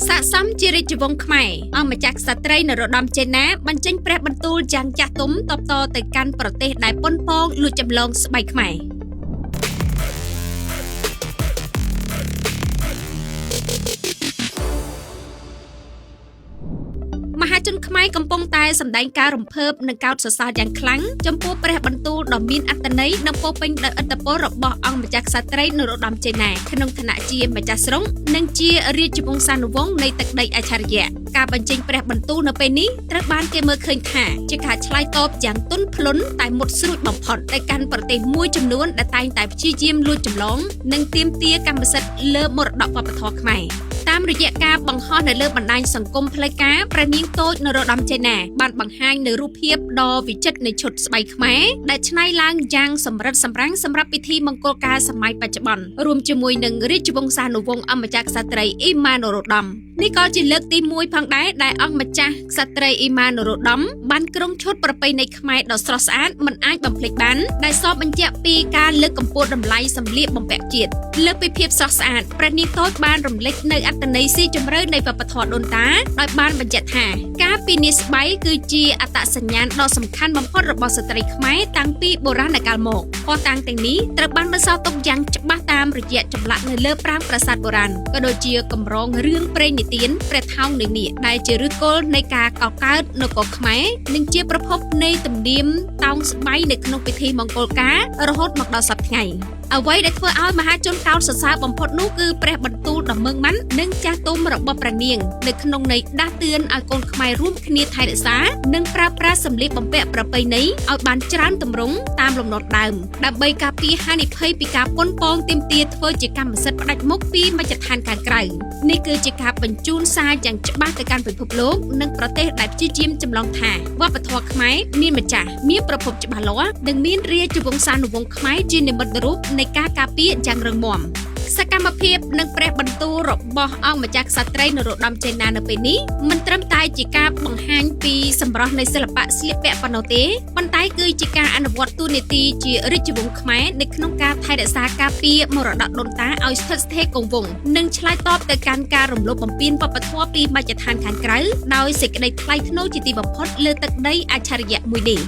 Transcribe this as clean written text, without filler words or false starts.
ស័ក្តិសមជារាជវង្សខ្មែរអង្គម្ចាស់ក្សត្រីនរោត្តមចេនណាបញ្ចេញព្រះបន្ទូលយ៉ាងចាស់ទុំតបតទៅកាន់ប្រទេសដែលប៉ុនប៉ងលួចចម្លងស្បែកខ្មែរមហាជនខ្មែរកំពុងតែសម្ដែងការរំភើបនិងកោតសរសើរយ៉ាងខ្លាំងចំពោះព្រះបន្ទូលដ៏មានអត្ថន័យនិងពោរពេញដោយឥទ្ធិពលរបស់អង្គម្ចាស់ក្សត្រីនរោត្តមចេនណាក្នុងឋានៈជាម្ចាស់ស្រុកនិងជារាជវង្សានុវង្សនៃទឹកដីអច្ឆរិយៈការបញ្ចេញព្រះបន្ទូលនៅពេលនេះត្រូវបានគេមើលឃើញថាជាការឆ្លើយតបយ៉ាងទន់ភ្លន់តែមុតស្រួចបំផុតទៅកាន់ប្រទេសមួយចំនួនដែលតែងតែព្យាយាមលួចចម្លងនិងទាមទារកម្មសិទ្ធិលើមរតកវប្បធម៌ខ្មែរតាមរយៈការបង្ហោះនៅលើបណ្ដាញសង្គមផ្លូវការព្រះនាងតូចនរោត្តមចេនណាបានបង្ហាញនៅរូបភាពដ៏វិចិត្រនៃឈុតស្បែកខ្មែរដែលច្នៃឡើងយ៉ាងសម្រិតសម្រាំងសម្រាប់ពិធីមង្គលការសម័យបច្ចុប្បន្នរួមជាមួយនឹងរាជវង្សានុវង្សអង្គម្ចាស់ក្សត្រីអ៊ីម៉ានរោត្តមនេះក៏ជាលើកទី1ផងដែរដែលអង្គម្ចាស់ក្សត្រីអ៊ីម៉ានរោត្តមបានគ្រងឈុតប្រពៃណីខ្មែរដ៏ស្រស់ស្អាតមិនអាចបំភ្លេចបានដែលសពបញ្ជាក់ពីការលើកកម្ពស់តម្លៃសម្លៀកបំពាក់ជាតិលើកពីភាពស្រស់ស្អាតព្រះនាងតូចបានរំលេចនៅអត្ថន័យស៊ីជម្រៅនៃវប្បធម៌ដូនតាដោយបានបញ្ជាក់ថាការពីនាស្បៃគឺជាអត្តសញ្ញាណដ៏សំខាន់បំផុតរបស់ស្ត្រីខ្មែរតាំងពីបុរាណកាលមកភស្តុតាងទាំងនេះត្រូវបានបន្សល់ទុកយ៉ាងច្បាស់តាមរយៈចម្លាក់នៅលើប្រាង្គប្រាសាទបុរាណក៏ដូចជាកម្រងរឿងព្រេងនិទានព្រះថោងនាងនាគដែលជាឫសគល់នៃការកកើតនគរខ្មែរនិងជាប្រភពនៃទំនៀមតោងស្បៃនៅក្នុងពិធីមង្គលការរហូតមកដល់សព្វថ្ងៃអ្វីដែលធ្វើឲ្យមហាជនកោតសរសើរបំផុតនោះគឺព្រះបន្ទូលដ៏ម៉ឺងម៉ាន់និងចាស់ទុំរបស់ព្រះនាងនៅក្នុងន័យដាស់តឿនឲ្យកូនខ្មែររួមគ្នាថែរក្សានិងប្រើប្រាស់សម្លៀកបំពាក់ប្រពៃណីឲ្យបានច្រើនទម្រង់តាមលំនាំដើមដើម្បីការពារហានិភ័យពីការប៉ុនប៉ងទាមទារធ្វើជាកម្មសិទ្ធិផ្ដាច់មុខពីមជ្ឈដ្ឋានខាងក្រៅនេះគឺជាការបញ្ជូនសារយ៉ាងច្បាស់ទៅកាន់ពិភពលោកនិងប្រទេសដែលព្យាយាមចម្លងថាវប្បធម៌ខ្មែរមានម្ចាស់មានប្រភពច្បាស់លាស់និងមានរាជវង្សានុវង្សខ្មែរជានិមិត្តរូបនៃការការពារយ៉ាងរឹងមាំសកម្មភាពនិងព្រះបន្ទូលរបស់អង្គម្ចាស់ក្សត្រីនរោត្តមចេនណានៅពេលនេះមិនត្រឹមតែជាការបង្ហាញពីសម្រស់នៃសិល្បៈស្លៀកពាក់ប៉ុណ្ណោះទេប៉ុន្តែគឺជាការអនុវត្តតួនាទីជារាជវង្សខ្មែរនៅក្នុងការថែរក្សាការពារមរតកដូនតាឲ្យស្ថិតស្ថេរគង់វង្សនិងឆ្លើយតបទៅកាន់ការរំលោភបំពានវប្បធម៌ពីមជ្ឈដ្ឋានខាងក្រៅដោយសេចក្តីថ្លៃថ្នូរជាទីបំផុតលើទឹកដីអច្ឆរិយៈមួយនេះ